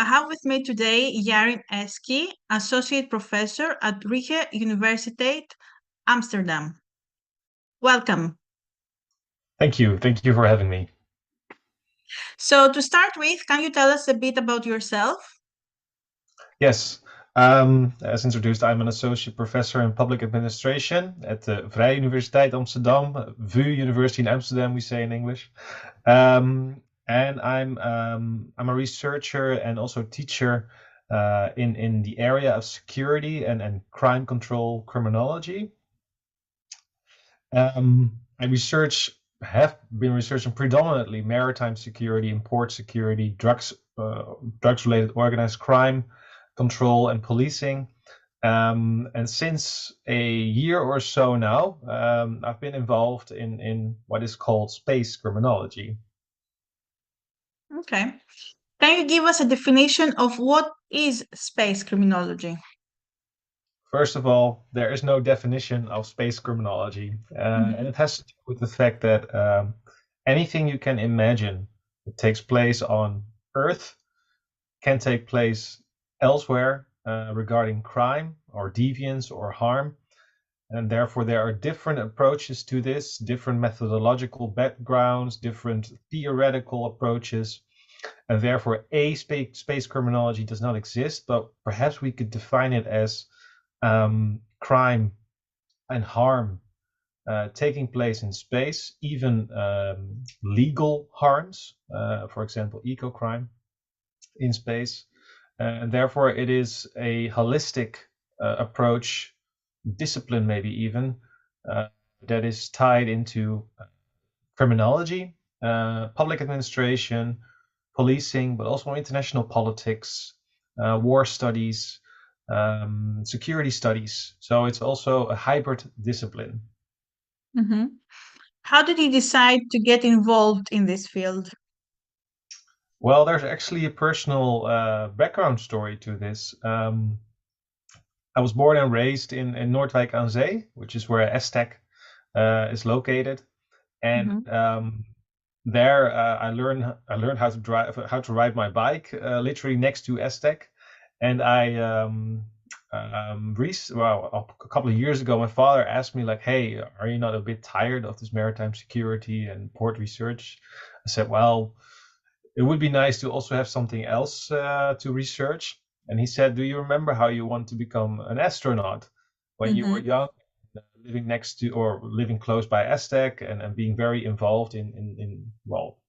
I have with me today Yarin Eski, Associate Professor at Universiteit Amsterdam. Welcome. Thank you. Thank you for having me. So, to start with, can you tell us a bit about yourself? Yes, as introduced, I'm an associate professor in public administration at the Vrije Universiteit Amsterdam, VU University in Amsterdam, we say in English. And I'm a researcher and also teacher in the area of security and crime control criminology. I have been researching predominantly maritime security and port security, drugs-related organized crime control and policing. And since a year or so now, I've been involved in what is called space criminology. Okay. Can you give us a definition of what is space criminology? First of all, there is no definition of space criminology, and it has to do with the fact that anything you can imagine that takes place on Earth can take place elsewhere regarding crime or deviance or harm. And therefore, there are different approaches to this, different methodological backgrounds, different theoretical approaches. And therefore, space criminology does not exist, but perhaps we could define it as crime and harm taking place in space, even legal harms, for example, eco-crime in space. And therefore, it is a holistic approach, discipline maybe even, that is tied into criminology, public administration, policing, but also international politics, war studies, security studies. So it's also a hybrid discipline. Mm-hmm. How did you decide to get involved in this field? Well, there's actually a personal background story to this. I was born and raised in Noordwijk aan Zee, which is where Aztec is located, and there I learned how to ride my bike literally next to Aztec, and well, a couple of years ago, my father asked me like, "Hey, are you not a bit tired of this maritime security and port research?" I said, "Well, it would be nice to also have something else to research." And he said, "Do you remember how you want to become an astronaut when you were Mm-hmm. young, living next to or living close by Aztec and being very involved in well,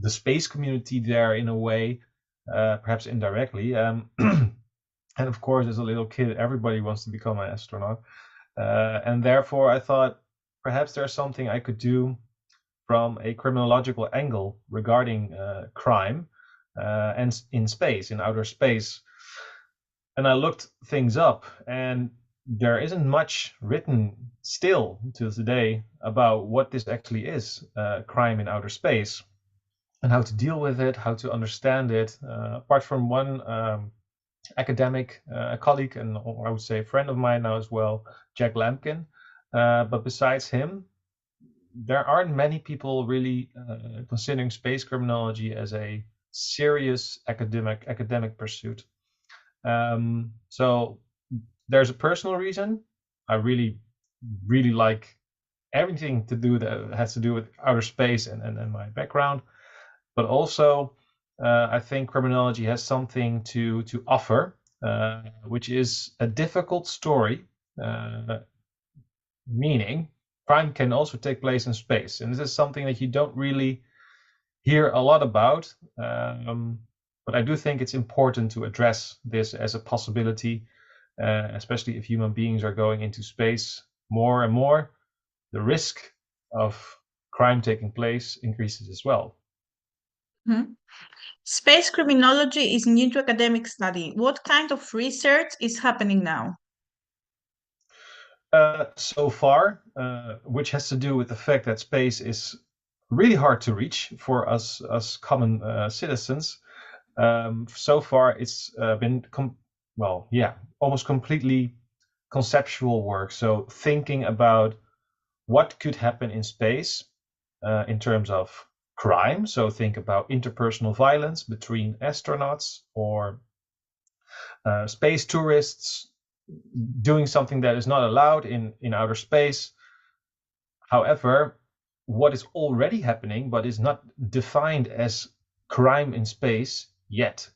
the space community there in a way, perhaps indirectly." And of course, as a little kid, everybody wants to become an astronaut. And therefore, I thought perhaps there's something I could do from a criminological angle regarding crime and in space, in outer space. And I looked things up, and there isn't much written still to today about what this actually is, crime in outer space, and how to deal with it, how to understand it, apart from one academic, a colleague, and I would say a friend of mine now as well, Jack Lampkin. But besides him, there aren't many people really considering space criminology as a serious academic pursuit. So there's a personal reason. I really like everything to do that has to do with outer space and my background, but also I think criminology has something to offer, which is a difficult story, meaning crime can also take place in space, and this is something that you don't really hear a lot about. But I do think it's important to address this as a possibility, especially if human beings are going into space more and more. The risk of crime taking place increases as well. Mm-hmm. Space criminology is new to academic study. What kind of research is happening now? So far, which has to do with the fact that space is really hard to reach for us common citizens. So far, it's been almost completely conceptual work. So thinking about what could happen in space in terms of crime. So think about interpersonal violence between astronauts or space tourists doing something that is not allowed in outer space. However, what is already happening but is not defined as crime in space yet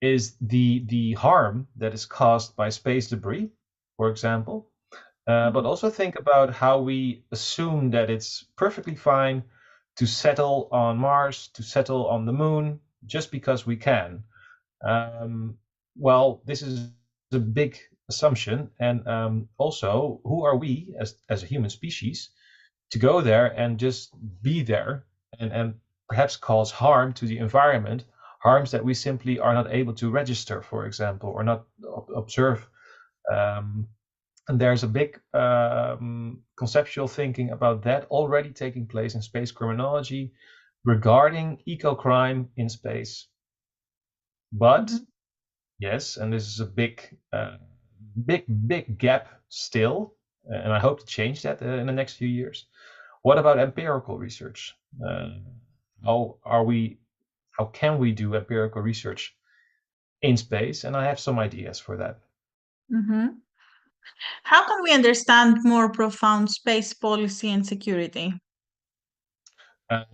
is the harm that is caused by space debris, for example. But Mhm. also think about how we assume that it's perfectly fine to settle on Mars, to settle on the moon, just because we can. Um, well, this is a big assumption, and also, who are we as a human species to go there and just be there and perhaps cause harm to the environment, harms that we simply are not able to register, for example, or not observe. Um, and there's a big conceptual thinking about that already taking place in space criminology regarding eco-crime in space. But Mhm. yes, and this is a big gap still, and I hope to change that in the next few years. What about empirical research? Uh, how are we? How can we do empirical research in space? And I have some ideas for that. Mhm. How can we understand more profound space policy and security? Uh,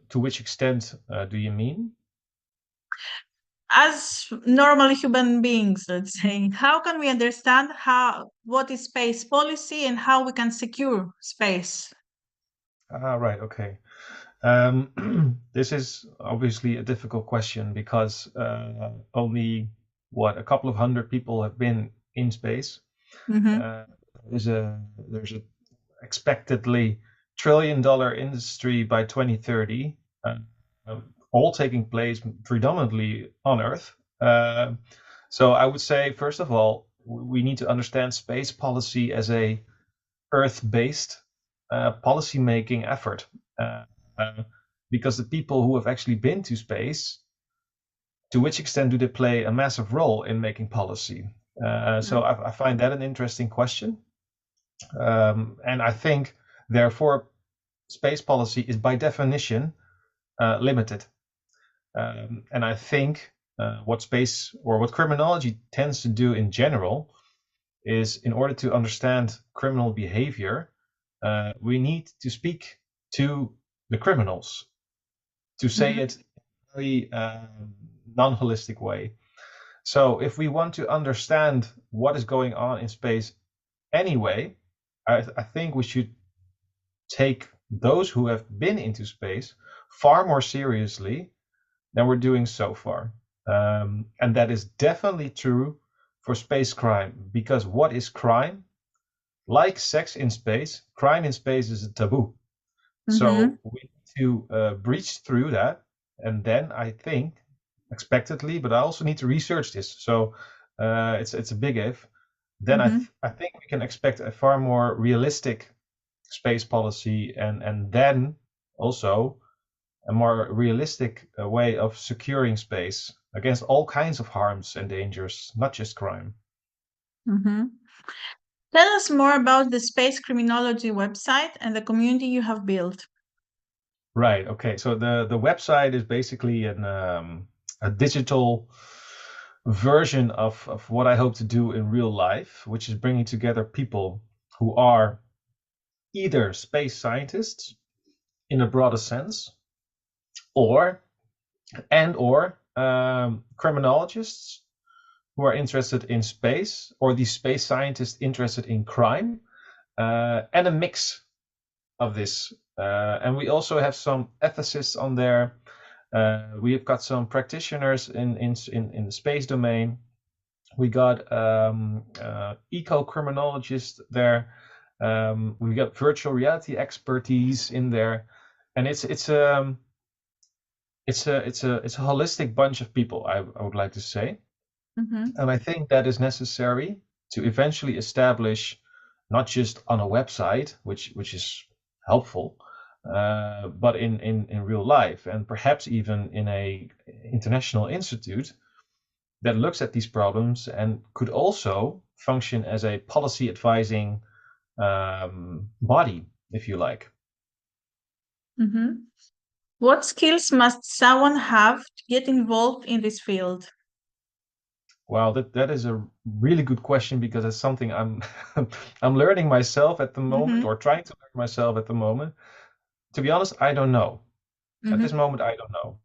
to which extent do you mean? As normal human beings, let's say, how can we understand how what is space policy and how we can secure space? Ah, right. Okay. This is obviously a difficult question because only what a couple of hundred people have been in space. Mm-hmm. Uh, there's a expectedly $1 trillion industry by 2030, all taking place predominantly on Earth. So I would say, first of all, we need to understand space policy as a Earth-based policy-making effort, uh, uh, because the people who have actually been to space, to which extent do they play a massive role in making policy? So I find that an interesting question. And I think, therefore, space policy is by definition limited. And I think what space or what criminology tends to do in general is, in order to understand criminal behavior, we need to speak to the criminals, to say Mm-hmm. it in a very non holistic way. So, if we want to understand what is going on in space anyway, I think we should take those who have been into space far more seriously than we're doing so far. And that is definitely true for space crime, because what is crime? Like sex in space, crime in space is a taboo. Mm-hmm. So we need to breach through that. And then I think, expectedly, but I also need to research this. So it's a big if. Then Mm-hmm. I think we can expect a far more realistic space policy, and then also a more realistic way of securing space against all kinds of harms and dangers, not just crime. Mm-hmm. Tell us more about the Space Criminology website and the community you have built. Right. Okay. So the website is basically a digital version of what I hope to do in real life, which is bringing together people who are either space scientists in a broader sense, or criminologists who are interested in space, or these space scientists interested in crime, and a mix of this. And we also have some ethicists on there. We have got some practitioners in the space domain. We got eco criminologists there. We got virtual reality expertise in there, and it's a holistic bunch of people. I would like to say, Mm-hmm. and I think that is necessary to eventually establish, not just on a website, which is helpful, but in real life, and perhaps even in a international institute that looks at these problems and could also function as a policy advising body, if you like. Mm-hmm. What skills must someone have to get involved in this field? Wow, that is a really good question because it's something I'm I'm learning myself at the moment, Mm-hmm, or trying to learn myself at the moment. To be honest, I don't know. At this mm-hmm, moment, I don't know.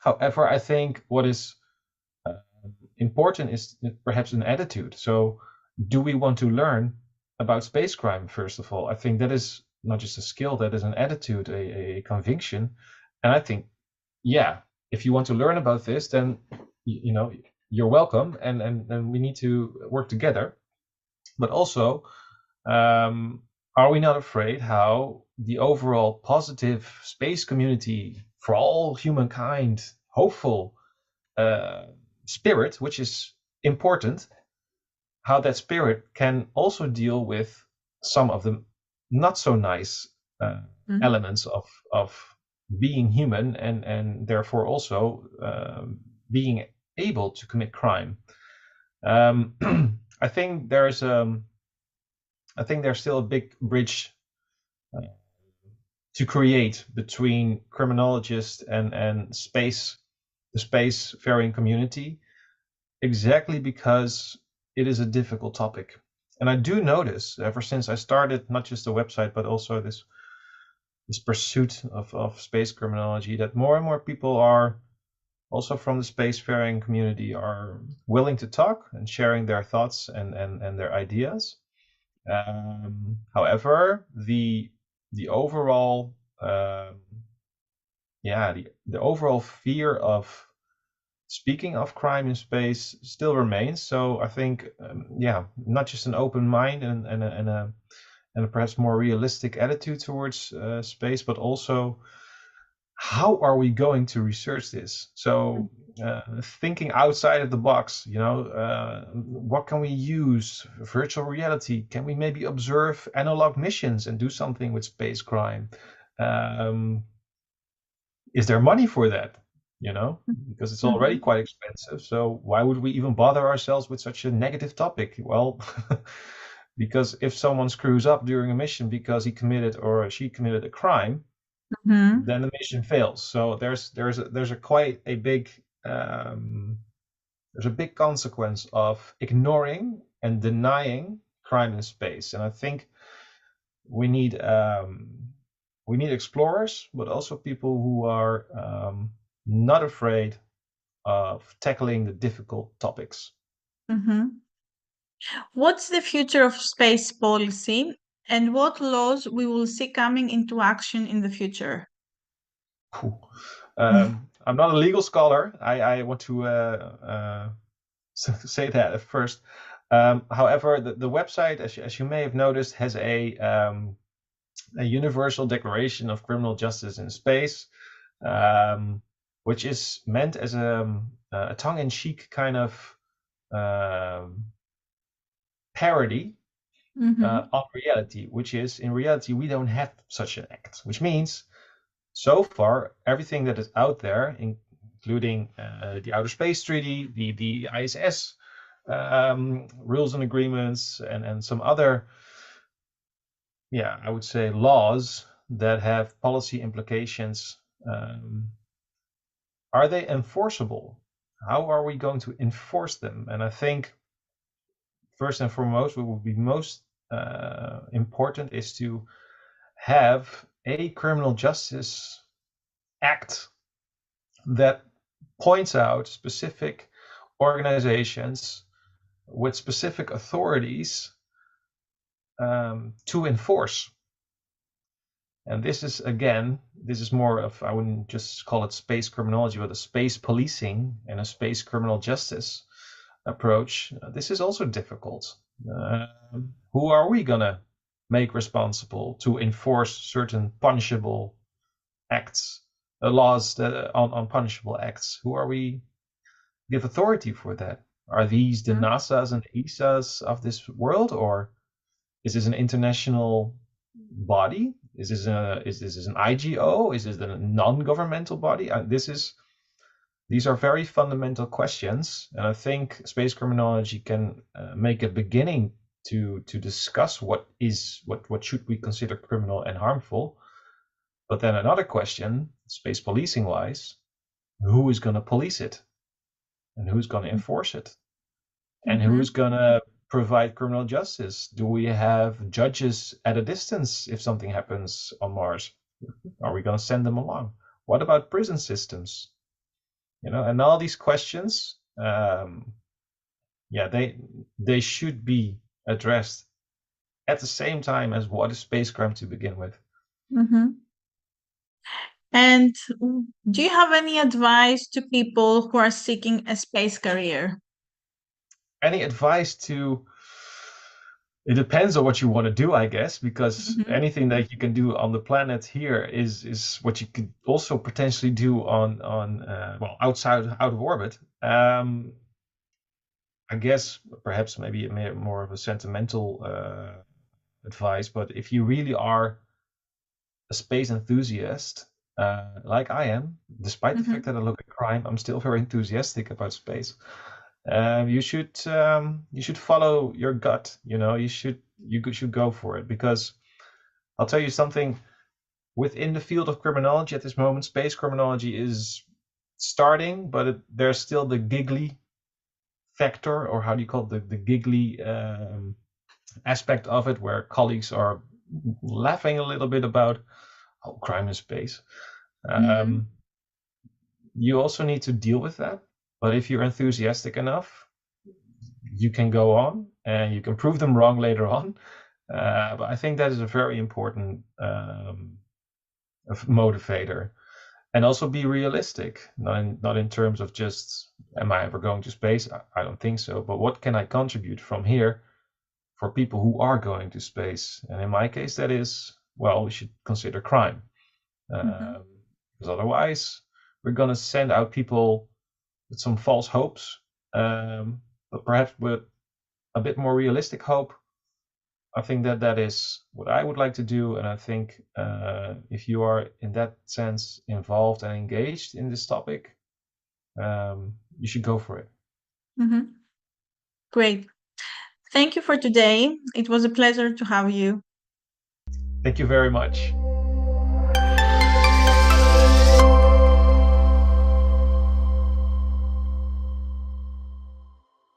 However, I think what is uh, important is perhaps an attitude. So, do we want to learn about space crime, first of all? I think that is not just a skill, that is an attitude, a conviction. And I think, yeah, if you want to learn about this, then, you know, you're welcome, and we need to work together. But also, um, are we not afraid how the overall positive space community for all humankind, hopeful uh, spirit, which is important, how that spirit can also deal with some of the not so nice uh, mm-hmm, elements of being human, and therefore also being able to commit crime. Um, I think there's still a big bridge uh, to create between criminologists and the spacefaring community, exactly because it is a difficult topic. And I do notice ever since I started not just the website but also this pursuit of space criminology, that more and more people are also from the spacefaring community are willing to talk and sharing their thoughts and their ideas. However, the overall the overall fear of speaking of crime in space still remains. So I think, not just an open mind and a perhaps more realistic attitude towards space, but also how are we going to research this? So thinking outside of the box, what can we use? Virtual reality? Can we maybe observe analog missions and do something with space crime? Um, is there money for that? Because it's already mm-hmm, quite expensive. So why would we even bother ourselves with such a negative topic? Well, because if someone screws up during a mission because he committed or she committed a crime, mm-hmm, then the mission fails. So there's a quite a big there's a big consequence of ignoring and denying crime in space. And I think we need um, we need explorers, but also people who are not afraid of tackling the difficult topics. mm-hmm. What's the future of space policy and what laws we will see coming into action in the future? I'm not a legal scholar. I want to say that at first. However, the website, as you may have noticed, has a universal declaration of criminal justice in space, um, which is meant as a tongue-in-cheek kind of um, parody Mm-hmm, of reality, which is in reality we don't have such an act, which means so far everything that is out there, including the Outer Space Treaty, the ISS rules and agreements, and some other, I would say, laws that have policy implications. Are they enforceable? How are we going to enforce them? And I think first and foremost, what would be most important is to have a criminal justice act that points out specific organizations with specific authorities to enforce. And this is more of, I wouldn't just call it space criminology, but a space policing and a space criminal justice approach. This is also difficult. Who are we going to make responsible to enforce certain punishable acts, laws that on punishable acts? Who are we give authority for that? Are these the NASAs and ESAs of this world, or is this an international body? Is this an IGO? Is this a non-governmental body? These are very fundamental questions, and I think space criminology can make a beginning to discuss what should we consider criminal and harmful. But then another question, space policing wise, who is going to police it? And who's going to enforce it? And who's Mm-hmm. going to provide criminal justice? Do we have judges at a distance if something happens on Mars? Are we going to send them along? What about prison systems? And all these questions, yeah, they should be addressed at the same time as what is spacecraft to begin with. Mm-hmm. And do you have any advice to people who are seeking a space career? Any advice to it depends on what you want to do, I guess, because Mm-hmm. anything that you can do on the planet here is what you could also potentially do on well, outside out of orbit. I guess perhaps maybe more of a sentimental advice, but if you really are a space enthusiast, like I am, despite the fact Mm-hmm. that I look at crime, I'm still very enthusiastic about space. You should follow your gut. You should go for it, because I'll tell you something. Within the field of criminology at this moment, space criminology is starting, but there's still the giggly factor, or how do you call it, the giggly aspect of it, where colleagues are laughing a little bit about crime in space. Mm-hmm. Um, you also need to deal with that. But if you're enthusiastic enough, you can go on and you can prove them wrong later on. But I think that is a very important motivator. And also be realistic, not in terms of just, am I ever going to space? I don't think so. But what can I contribute from here for people who are going to space? And in my case, that is, well, we should consider crime. Mm-hmm. Because otherwise, we're going to send out people with some false hopes, but perhaps with a bit more realistic hope. I think that is what I would like to do, and I think if you are in that sense involved and engaged in this topic, you should go for it. Mm-hmm. Great. Thank you for today. It was a pleasure to have you. Thank you very much.